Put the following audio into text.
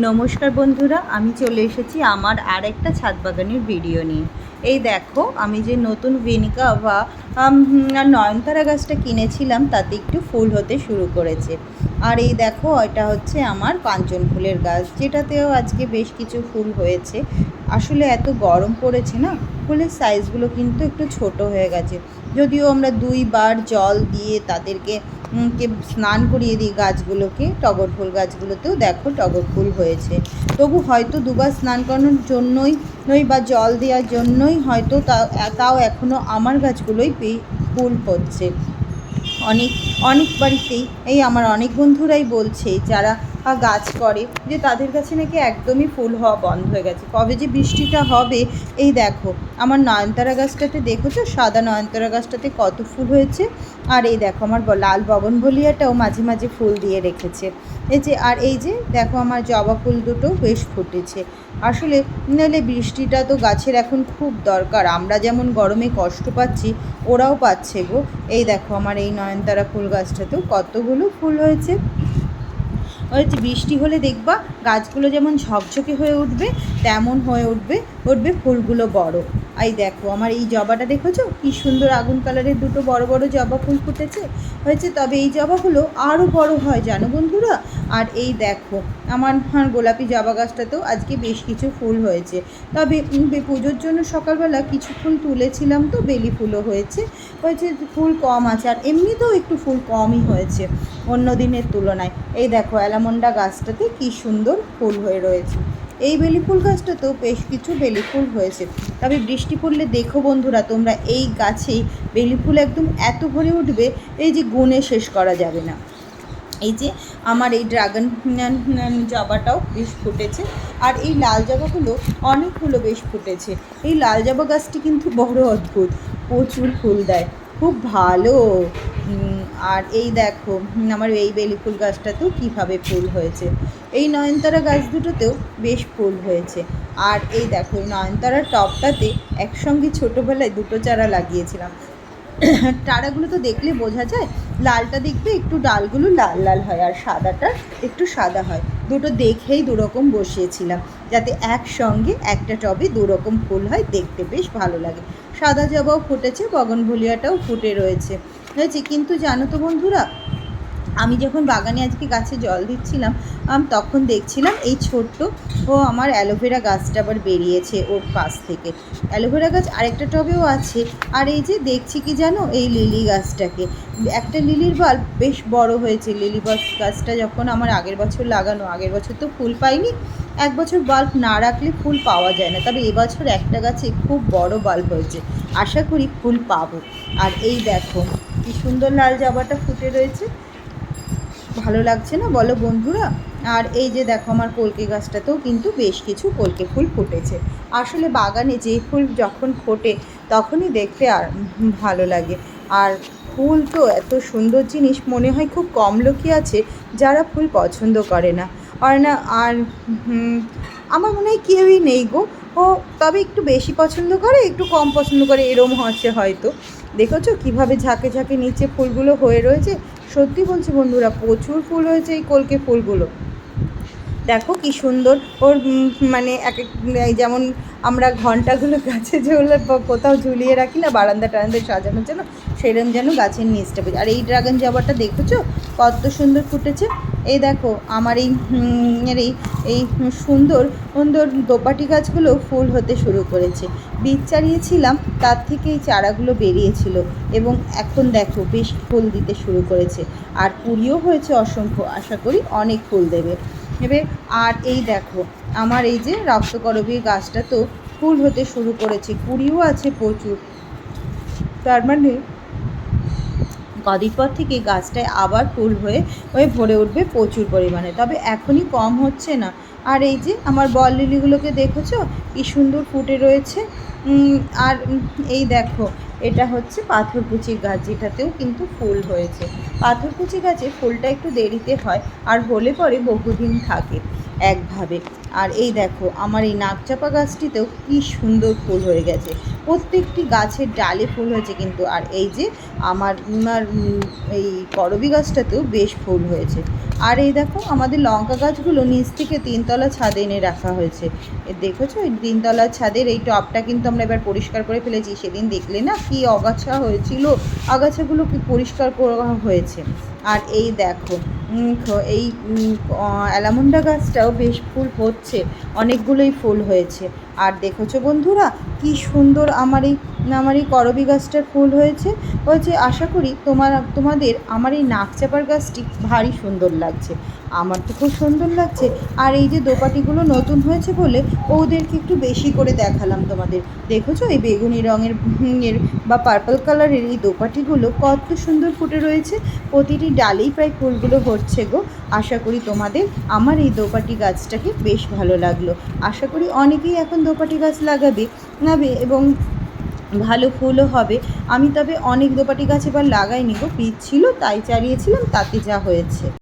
নমস্কার বন্ধুরা, আমি চলে এসেছি আমার আর একটা ছাদ বাগানের ভিডিও নিয়ে। এই দেখো, আমি যে নতুন ভেনিকা বা নয়নতারা গাছটা কিনেছিলাম তাতে একটু ফুল হতে শুরু করেছে। আর এই দেখো, এটা হচ্ছে আমার কাঞ্চন ফুলের গাছ, যেটাতেও আজকে বেশ কিছু ফুল হয়েছে। আসলে এত গরম পড়েছে না, ফুলের সাইজগুলো কিন্তু একটু ছোট হয়ে গেছে। যদিও আমরা 2বার জল দিয়ে তাদেরকে স্নান করিয়ে দিই গাছগুলোকে। টগর ফুল গাছগুলোতেও দেখো টগর ফুল হয়েছে, তবু হয়তো 2বার স্নান করানোর জন্যই বা জল দেওয়ার জন্যই হয়তো তাও এখনও আমার গাছগুলোই ফুল হচ্ছে। অনেক অনেক বাড়িতেই আমার অনেক বন্ধুরাই বলছে যারা গাছ করে, যে তাদের কাছে নাকি একদমই ফুল হওয়া বন্ধ হয়ে গেছে। কবে যে বৃষ্টিটা হবে। এই দেখো, আমার নয়নতারা গাছটাতে দেখেছো, সাদা নয়নতারা গাছটাতে কত ফুল হয়েছে। আর এই দেখো, আমার লাল বগনভলিয়াটাও মাঝে মাঝে ফুল দিয়ে রেখেছে। এই যে দেখো, আমার জবা ফুল দুটো বেশ ফুটেছে। আসলে নাহলে বৃষ্টিটা তো গাছের এখন খুব দরকার। আমরা যেমন গরমে কষ্ট পাচ্ছি, ওরাও পাচ্ছে গো। এই দেখো, আমার এই নয়নতারা ফুল গাছটাতেও কতগুলো ফুল হয়েছে। বৃষ্টি হলে দেখবা গাছগুলো যেমন ঝকঝকে হয়ে উঠবে, তেমন হয়ে উঠবে ফুলগুলো বড়। এই দেখো, আমার এই জবাটা দেখেছো কি সুন্দর আগুন কালারের দুটো বড় বড় জবা ফুল ফুটেছে হয়েছে। তবে এই জবাগুলো আরও বড় হয় জানো বন্ধুরা। আর এই দেখো, আমার গোলাপি জবা গাছটাতেও আজকে বেশ কিছু ফুল হয়েছে। তবে পুজোর জন্য সকালবেলা কিছু ফুল তুলেছিলাম, তো বেলি ফুলও হয়েছে। ফুল কম আছে, আর এমনিতেও একটু ফুল কমই হয়েছে অন্য দিনের তুলনায়। এই দেখো, অ্যালামন্ডা গাছটাতে কি সুন্দর ফুল হয়ে রয়েছে। এই বেলি ফুল গাছটাতেও বেশ কিছু বেলি ফুল হয়েছে। তবে বৃষ্টি পড়লে দেখো বন্ধুরা, তোমরা এই গাছেই বেলি ফুল একদম এত ভরে উঠবে, এই যে গুণে শেষ করা যাবে না। এই যে আমার এই ড্রাগন জবাটাও বেশ ফুটেছে। আর এই লাল জবাগুলো অনেকগুলো বেশ ফুটেছে। এই লাল জবা গাছটি কিন্তু বড় অদ্ভুত, প্রচুর ফুল দেয়, খুব ভালো। আর এই দেখো, আমার এই বেলি ফুল গাছটাতেও কীভাবে ফুল হয়েছে। এই নয়নতারা গাছ দুটোতেও বেশ ফুল হয়েছে। আর এই দেখো, এই নয়নতারার টবটাতে একসঙ্গে ছোটোবেলায় দুটো চারা লাগিয়েছিলাম। চারাগুলো তো দেখলে বোঝা যায়, লালটা দেখবে একটু ডালগুলো লাল লাল হয়, আর সাদাটা একটু সাদা হয়। দুটো দেখেই দুরকম বসিয়েছিলাম, যাতে একসঙ্গে একটা টবে দুরকম ফুল হয়, দেখতে বেশ ভালো লাগে। সাদা জবাও ফুটেছে, বগনভলিয়াটাও ফুটে রয়েছে। কিন্তু জানো তো বন্ধুরা, আমি যখন বাগানে আজকে গাছে জল দিচ্ছিলাম, তখন দেখছিলাম এই ছোট্ট আমার অ্যালোভেরা গাছটা আবার বেরিয়েছে ওর পাশ থেকে। অ্যালোভেরা গাছ আরেকটা টবেও আছে। আর এই যে দেখছি কি জানো, এই লিলি গাছটাকে, একটা লিলির বাল্ব বেশ বড় হয়েছে। লিলি গাছটা যখন আমার আগের বছর লাগানো, আগের বছর তো ফুল পাইনি। এক বছর বাল্ব না রাখলে ফুল পাওয়া যায় না। তবে এবছর একটা গাছে খুব বড় বাল্ব হয়েছে, আশা করি ফুল পাবো। আর এই দেখো, কি সুন্দর লাল জবাটা ফুটে রয়েছে, ভালো লাগছে না বলো বন্ধুরা। আর এই যে দেখো, আমার কলকে গাছটাতেও কিন্তু বেশ কিছু কলকে ফুল ফুটেছে। আসলে বাগানে যে ফুল যখন ফোটে তখনই দেখতে আর ভালো লাগে। আর ফুল তো এত সুন্দর জিনিস, মনে হয় খুব কম লোকই আছে যারা ফুল পছন্দ করে না। আর আমার মনে হয় কেউই নেই গো। তবে একটু বেশি পছন্দ করে, একটু কম পছন্দ করে, এরম হচ্ছে হয়তো। দেখেছো কীভাবে ঝাঁকে ঝাঁকে নিচে ফুলগুলো হয়ে রয়েছে। সত্যি বলছি বন্ধুরা, প্রচুর ফুল হয়েছে এই কলকে ফুলগুলো। দেখো কি সুন্দর ওর মানে যেমন আমরা ঘন্টাগুলো গাছে যেগুলো কোথাও ঝুলিয়ে রাখি না বারান্দা টারান্দায় সাজানোর জন্য, সেরকম যেন গাছের নিচটা পেয়েছে। আর এই ড্রাগন জবাটা দেখেছো কত সুন্দর ফুটেছে। এই দেখো, আমার এই সুন্দর সুন্দর দোপাটি গাছগুলো ফুল হতে শুরু করেছে। বীজ চারিয়েছিলাম, তার থেকে এই চারাগুলো বেরিয়েছিল, এবং এখন দেখো বেশ ফুল দিতে শুরু করেছে। আর কুড়িও হয়েছে অসংখ্য, আশা করি অনেক ফুল দেবে। আর এই দেখো, আমার এই যে রক্তকরবী গাছটা তো ফুল হতে শুরু করেছে, কুড়িও আছে প্রচুর। তার মানে কদিন পর থেকে গাছটায় আবার ফুল হয়ে ভরে উঠবে প্রচুর পরিমাণে। তবে এখনই কম হচ্ছে না। আর এই যে আমার বল লিলিগুলোকে দেখেছো কি সুন্দর ফুটে রয়েছে। আর এই দেখো, এটা হচ্ছে পাথরকুচি গাছ, যেটাতেও কিন্তু ফুল হয়েছে। পাথরকুচি গাছে ফুলটা একটু দেরিতে হয়, আর হলে পরে বহুদিন থাকে। একভাবে। আর এই দেখো আমার এই নাকচাপা গাছটিতেও কি সুন্দর ফুল হয়ে গেছে, প্রত্যেকটি গাছের ডালে ফুল হয়েছে কিন্তু। আর এই যে আমার এই করবী গাছটাতেও বেশ ফুল হয়েছে। আর এই দেখো আমাদের লঙ্কা গাছগুলো নিচ থেকে 3তলা ছাদে এনে রাখা হয়েছে। দেখেছো এই 3তলার ছাদের এই টবটা কিন্তু আমরা এবার পরিষ্কার করে ফেলেছি। সেদিন দেখলে না কি আগাছা হয়েছিল, আগাছাগুলো কি পরিষ্কার করা হয়েছে। আর এই দেখো এই অ্যালামন্ডা গাছটাও বেশ ফুল হচ্ছে, অনেকগুলোই ফুল হয়েছে। আর দেখেছো বন্ধুরা কি সুন্দর আমার এই করবী গাছটার ফুল হয়েছে। আশা করি তোমাদের আমার এই নাকচাপার গাছটি ভারী সুন্দর লাগছে। আমার তো খুব সুন্দর লাগছে। আর এই যে দোপাটিগুলো নতুন হয়েছে বলে ওদেরকে একটু বেশি করে দেখালাম তোমাদের। দেখেছো এই বেগুনি রঙের বা পার্পল কালারের এই দোপাটিগুলো কত সুন্দর ফুটে রয়েছে, প্রতিটি ডালেই প্রায় ফুলগুলো হচ্ছে গো। আশা করি তোমাদের আমার এই দোপাটি গাছটাকে বেশ ভালো লাগলো। আশা করি অনেকেই এখন দোপাটি গাছ লাগাবে এবং ভালো ফুলও হবে। আমি তবে অনেক দোপাটি গাছ এবার লাগাইনি গো, বীজ ছিল তাই চালিয়েছিলাম, তাতে যা হয়েছে।